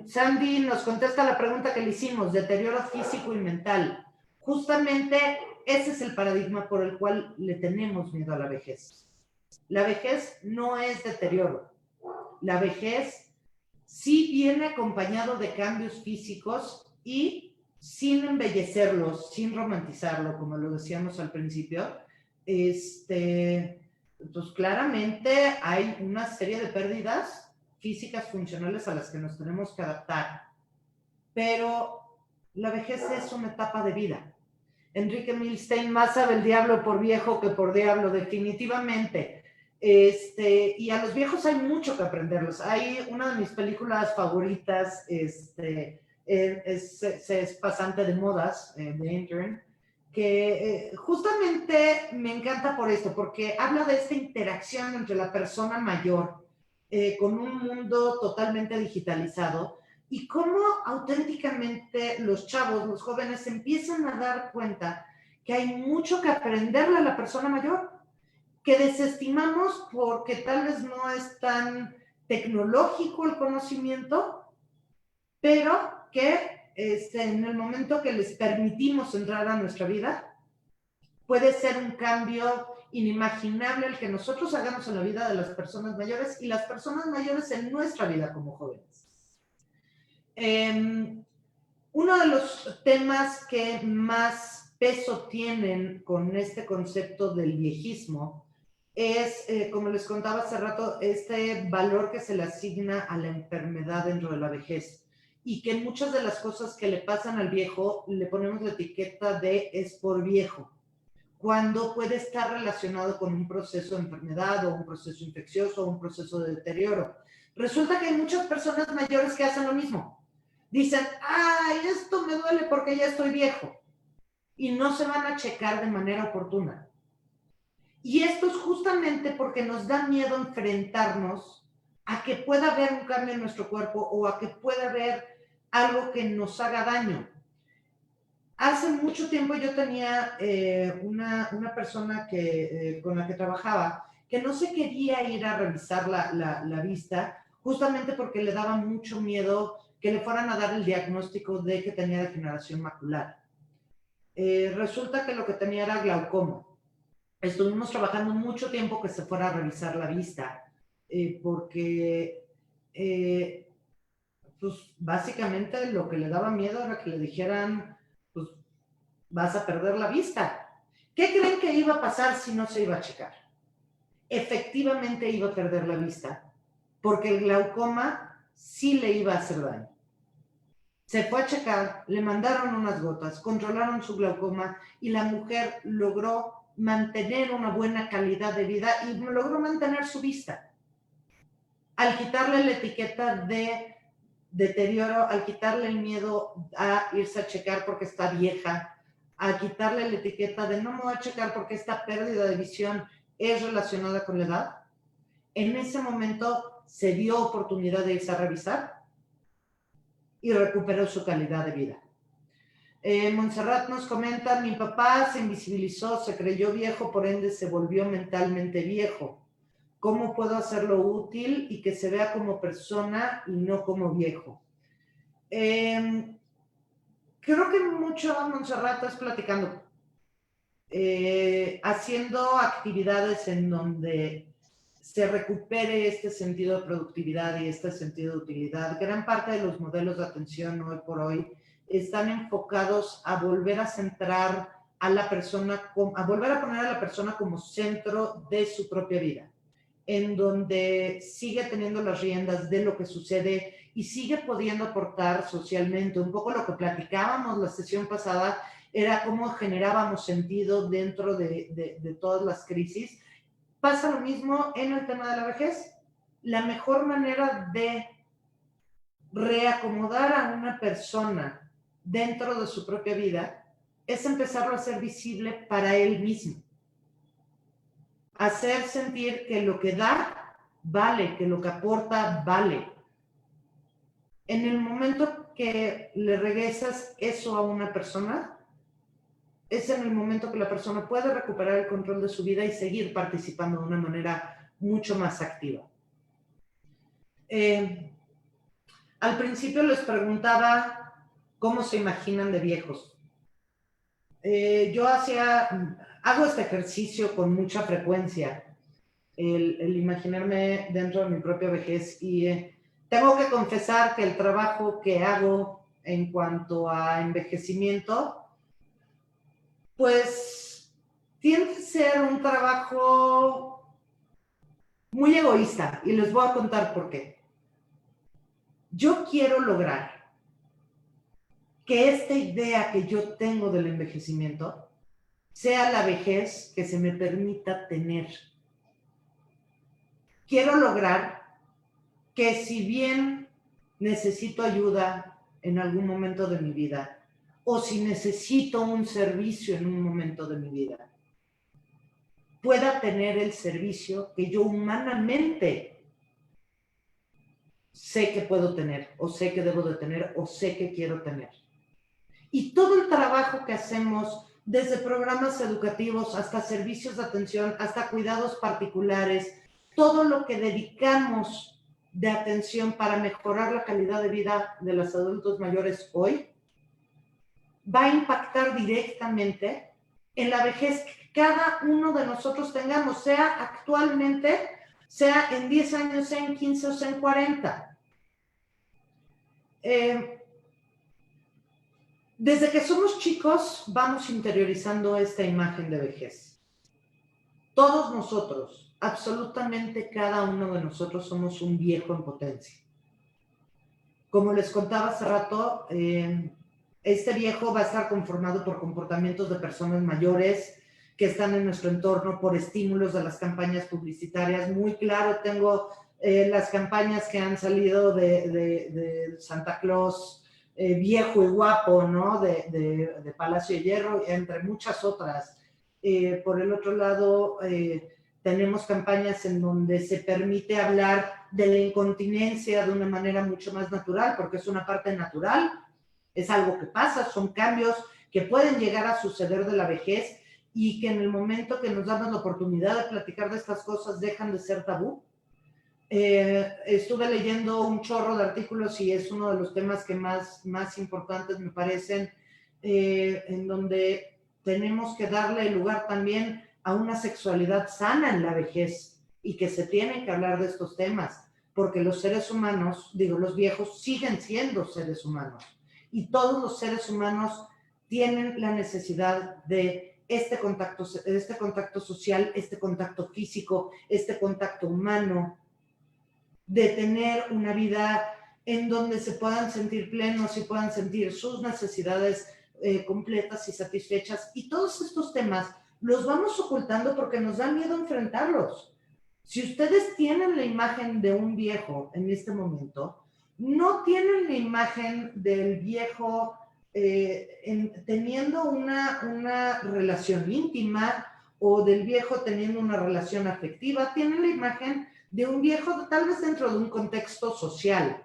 Sandy nos contesta la pregunta que le hicimos, deterioro físico y mental. Justamente ese es el paradigma por el cual le tenemos miedo a la vejez. La vejez no es deterioro. La vejez sí viene acompañado de cambios físicos y sin embellecerlos, sin romantizarlo, como lo decíamos al principio, pues claramente hay una serie de pérdidas físicas funcionales a las que nos tenemos que adaptar, pero la vejez es una etapa de vida. Enrique Milstein, más sabe el diablo por viejo que por diablo, definitivamente. Y a los viejos hay mucho que aprenderlos. Hay una de mis películas favoritas, es Pasante de Modas, The Intern, que justamente me encanta por esto, porque habla de esta interacción entre la persona mayor con un mundo totalmente digitalizado y cómo auténticamente los chavos, los jóvenes, empiezan a dar cuenta que hay mucho que aprenderle a la persona mayor, que desestimamos porque tal vez no es tan tecnológico el conocimiento, pero que en el momento que les permitimos entrar a nuestra vida, puede ser un cambio inimaginable el que nosotros hagamos en la vida de las personas mayores y las personas mayores en nuestra vida como jóvenes. Uno de los temas que más peso tienen con este concepto del viejismo es, como les contaba hace rato, este valor que se le asigna a la enfermedad dentro de la vejez y que muchas de las cosas que le pasan al viejo le ponemos la etiqueta de es por viejo, cuando puede estar relacionado con un proceso de enfermedad o un proceso infeccioso o un proceso de deterioro. Resulta que hay muchas personas mayores que hacen lo mismo. Dicen, ay, esto me duele porque ya estoy viejo. Y no se van a checar de manera oportuna. Y esto es justamente porque nos da miedo enfrentarnos a que pueda haber un cambio en nuestro cuerpo o a que pueda haber algo que nos haga daño. Hace mucho tiempo yo tenía una persona con la que trabajaba que no se quería ir a revisar la vista justamente porque le daba mucho miedo que le fueran a dar el diagnóstico de que tenía degeneración macular. Resulta que lo que tenía era glaucoma. Estuvimos trabajando mucho tiempo que se fuera a revisar la vista porque pues básicamente lo que le daba miedo era que le dijeran pues vas a perder la vista. ¿Qué creen que iba a pasar si no se iba a checar? Efectivamente iba a perder la vista, porque el glaucoma sí le iba a hacer daño. Se fue a checar, le mandaron unas gotas, controlaron su glaucoma y la mujer logró mantener una buena calidad de vida y logró mantener su vista. Al quitarle la etiqueta de deterioro, al quitarle el miedo a irse a checar porque está vieja, a quitarle la etiqueta de no me voy a checar porque esta pérdida de visión es relacionada con la edad, en ese momento se dio oportunidad de irse a revisar y recuperó su calidad de vida. Montserrat nos comenta, mi papá se invisibilizó, se creyó viejo, por ende se volvió mentalmente viejo. ¿Cómo puedo hacerlo útil y que se vea como persona y no como viejo? Creo que mucho Montserrat estás platicando, haciendo actividades en donde se recupere este sentido de productividad y este sentido de utilidad. Gran parte de los modelos de atención hoy por hoy están enfocados a volver a centrar a la persona, a volver a poner a la persona como centro de su propia vida, en donde sigue teniendo las riendas de lo que sucede y sigue pudiendo aportar socialmente. Un poco lo que platicábamos la sesión pasada era cómo generábamos sentido dentro de todas las crisis. Pasa lo mismo en el tema de la vejez. La mejor manera de reacomodar a una persona dentro de su propia vida es empezarlo a hacer visible para él mismo. Hacer sentir que lo que da vale, que lo que aporta vale. En el momento que le regresas eso a una persona, es en el momento que la persona puede recuperar el control de su vida y seguir participando de una manera mucho más activa. Al principio les preguntaba cómo se imaginan de viejos. Yo hago este ejercicio con mucha frecuencia, el imaginarme dentro de mi propia vejez y tengo que confesar que el trabajo que hago en cuanto a envejecimiento, pues tiene que ser un trabajo muy egoísta y les voy a contar por qué. yo quiero lograr que esta idea que yo tengo del envejecimiento sea la vejez que se me permita tener. Quiero lograr que si bien necesito ayuda en algún momento de mi vida, o si necesito un servicio en un momento de mi vida, pueda tener el servicio que yo humanamente sé que puedo tener, o sé que debo de tener, o sé que quiero tener. Y todo el trabajo que hacemos, desde programas educativos hasta servicios de atención, hasta cuidados particulares, todo lo que dedicamos de atención para mejorar la calidad de vida de los adultos mayores hoy, va a impactar directamente en la vejez que cada uno de nosotros tengamos, sea actualmente, sea en 10 años, sea en 15 o sea en 40. Desde que somos chicos vamos interiorizando esta imagen de vejez. Todos nosotros, absolutamente cada uno de nosotros somos un viejo en potencia. Como les contaba hace rato, este viejo va a estar conformado por comportamientos de personas mayores que están en nuestro entorno, por estímulos de las campañas publicitarias. Muy claro, tengo las campañas que han salido de Santa Claus, viejo y guapo, ¿no? De Palacio de Hierro, entre muchas otras. Por el otro lado, tenemos campañas en donde se permite hablar de la incontinencia de una manera mucho más natural, porque es una parte natural, es algo que pasa, son cambios que pueden llegar a suceder de la vejez y que en el momento que nos damos la oportunidad de platicar de estas cosas dejan de ser tabú. Estuve leyendo un chorro de artículos y es uno de los temas que más importantes me parecen, en donde tenemos que darle lugar también a una sexualidad sana en la vejez y que se tienen que hablar de estos temas, porque los seres humanos, digo, los viejos siguen siendo seres humanos y todos los seres humanos tienen la necesidad de este contacto social, este contacto físico, este contacto humano, de tener una vida en donde se puedan sentir plenos y puedan sentir sus necesidades completas y satisfechas. Y todos estos temas los vamos ocultando porque nos da miedo enfrentarlos. Si ustedes tienen la imagen de un viejo en este momento, no tienen la imagen del viejo teniendo una relación íntima o del viejo teniendo una relación afectiva, tienen la imagen de un viejo tal vez dentro de un contexto social.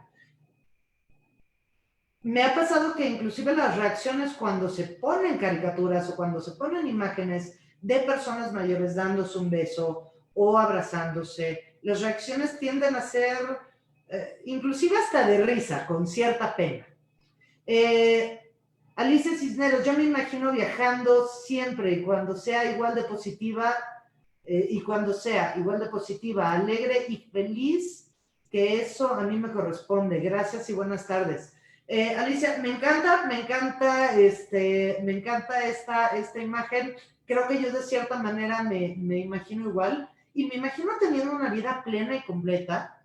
Me ha pasado que inclusive las reacciones cuando se ponen caricaturas o cuando se ponen imágenes de personas mayores dándose un beso o abrazándose, las reacciones tienden a ser inclusive hasta de risa, con cierta pena. Alicia Cisneros, yo me imagino viajando siempre y cuando sea igual de positiva, alegre y feliz, que eso a mí me corresponde. Gracias y buenas tardes. Alicia, me encanta esta imagen. Creo que yo de cierta manera me imagino igual y me imagino teniendo una vida plena y completa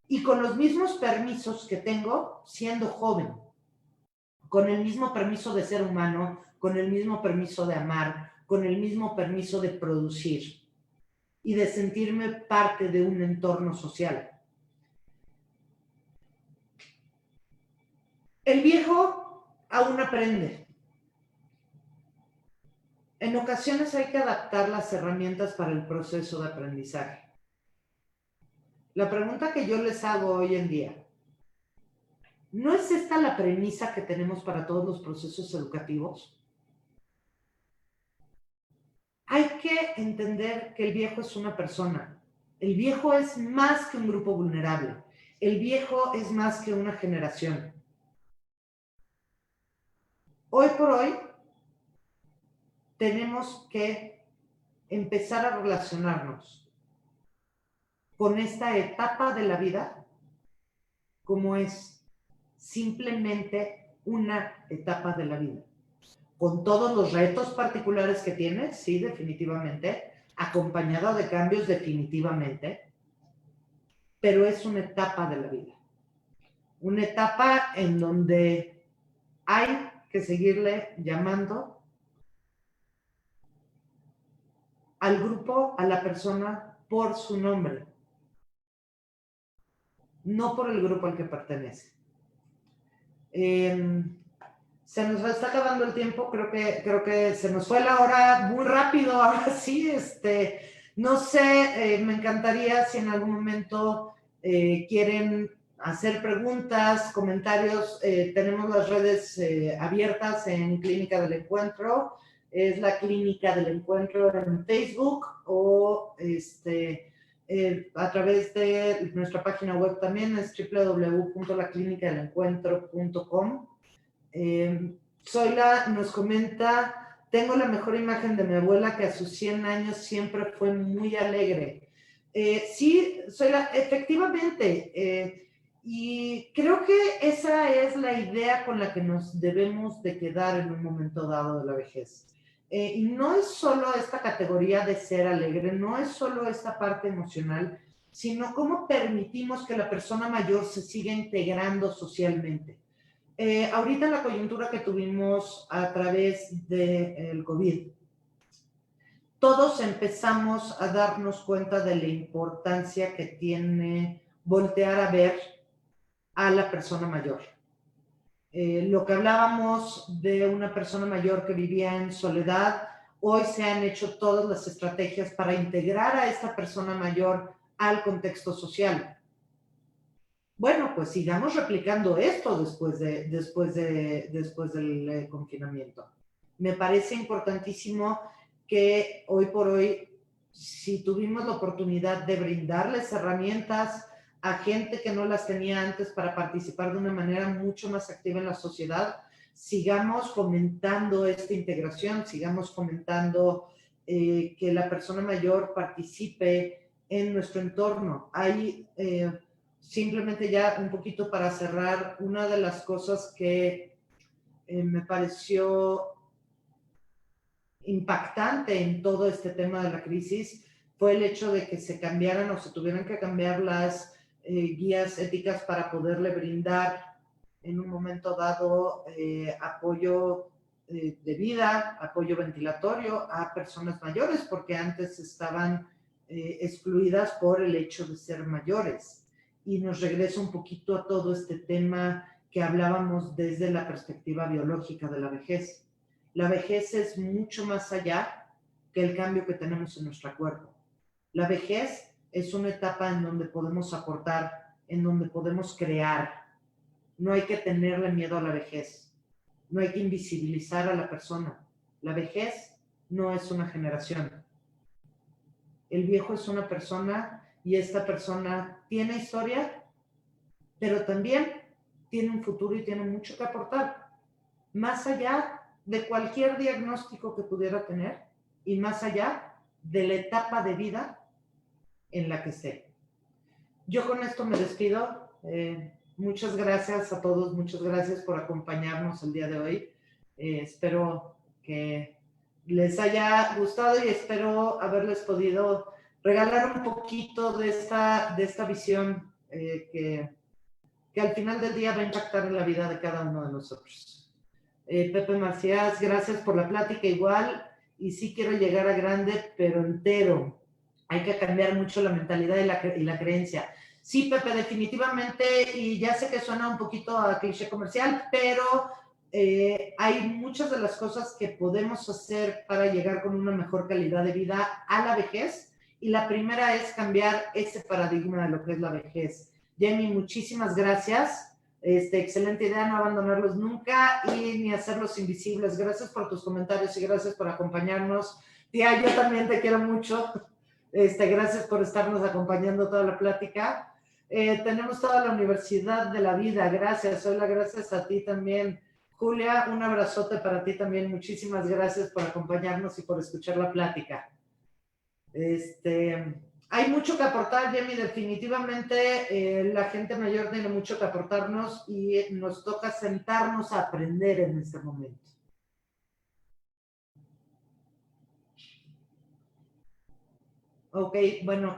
y con los mismos permisos que tengo siendo joven, con el mismo permiso de ser humano, con el mismo permiso de amar, con el mismo permiso de producir y de sentirme parte de un entorno social. El viejo aún aprende. En ocasiones hay que adaptar las herramientas para el proceso de aprendizaje. La pregunta que yo les hago hoy en día, ¿no es esta la premisa que tenemos para todos los procesos educativos? Hay que entender que el viejo es una persona. El viejo es más que un grupo vulnerable. El viejo es más que una generación. Hoy por hoy, tenemos que empezar a relacionarnos con esta etapa de la vida como es simplemente una etapa de la vida. Con todos los retos particulares que tiene, sí, definitivamente, acompañado de cambios definitivamente, pero es una etapa de la vida. una etapa en donde hay que seguirle llamando al grupo, a la persona, por su nombre, no por el grupo al que pertenece. Se nos está acabando el tiempo, creo que se nos fue la hora muy rápido, ahora sí, no sé, me encantaría si en algún momento quieren hacer preguntas, comentarios, tenemos las redes abiertas en Clínica del Encuentro, es la Clínica del Encuentro en Facebook o a través de nuestra página web también es www.laclinicadelencuentro.com. Zoila nos comenta, tengo la mejor imagen de mi abuela que a sus 100 años siempre fue muy alegre. Sí, Zoila, efectivamente, y creo que esa es la idea con la que nos debemos de quedar en un momento dado de la vejez. Y no es solo esta categoría de ser alegre, no es solo esta parte emocional, sino cómo permitimos que la persona mayor se siga integrando socialmente. Ahorita la coyuntura que tuvimos a través del COVID, todos empezamos a darnos cuenta de la importancia que tiene voltear a ver a la persona mayor. Lo que hablábamos de una persona mayor que vivía en soledad, hoy se han hecho todas las estrategias para integrar a esta persona mayor al contexto social. Bueno, pues sigamos replicando esto después del confinamiento. Me parece importantísimo que hoy por hoy, si tuvimos la oportunidad de brindarles herramientas a gente que no las tenía antes para participar de una manera mucho más activa en la sociedad, sigamos fomentando esta integración, sigamos fomentando que la persona mayor participe en nuestro entorno. Hay simplemente ya un poquito para cerrar, una de las cosas que me pareció impactante en todo este tema de la crisis fue el hecho de que se cambiaran o se tuvieran que cambiar las guías éticas para poderle brindar en un momento dado apoyo de vida, apoyo ventilatorio a personas mayores, porque antes estaban excluidas por el hecho de ser mayores. Y nos regresa un poquito a todo este tema que hablábamos desde la perspectiva biológica de la vejez. La vejez es mucho más allá que el cambio que tenemos en nuestro cuerpo. La vejez es una etapa en donde podemos aportar, en donde podemos crear. No hay que tenerle miedo a la vejez. No hay que invisibilizar a la persona. La vejez no es una generación. El viejo es una persona y esta persona tiene historia, pero también tiene un futuro y tiene mucho que aportar. Más allá de cualquier diagnóstico que pudiera tener y más allá de la etapa de vida en la que esté. Yo con esto me despido. Muchas gracias a todos, muchas gracias por acompañarnos el día de hoy. Espero que les haya gustado y espero haberles podido regalar un poquito de esta visión que al final del día va a impactar en la vida de cada uno de nosotros. Pepe Macías, gracias por la plática igual, y sí quiero llegar a grande, pero entero. Hay que cambiar mucho la mentalidad y la creencia. Sí, Pepe, definitivamente, y ya sé que suena un poquito a cliché comercial, pero hay muchas de las cosas que podemos hacer para llegar con una mejor calidad de vida a la vejez, y la primera es cambiar ese paradigma de lo que es la vejez. Jamie, muchísimas gracias. Excelente idea, no abandonarlos nunca y ni hacerlos invisibles. Gracias por tus comentarios y gracias por acompañarnos. Tía, yo también te quiero mucho. Gracias por estarnos acompañando toda la plática. Tenemos toda la Universidad de la Vida. Gracias, Hola, gracias a ti también. Julia, un abrazote para ti también. Muchísimas gracias por acompañarnos y por escuchar la plática. Hay mucho que aportar, Jamie, definitivamente la gente mayor tiene mucho que aportarnos y nos toca sentarnos a aprender en este momento. Ok, bueno,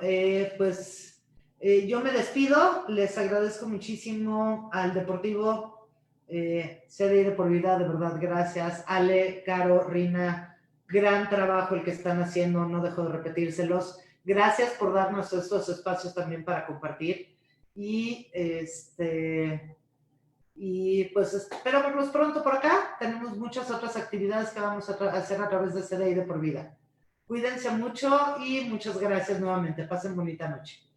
pues Yo me despido, les agradezco muchísimo al Deportivo CDI de por vida, de verdad, gracias. Ale, Caro, Rina, gran trabajo el que están haciendo, no dejo de repetírselos. Gracias por darnos estos espacios también para compartir. Y y pues espero verlos pronto por acá. Tenemos muchas otras actividades que vamos a hacer a través de CDI de por vida. Cuídense mucho y muchas gracias nuevamente. Pasen bonita noche.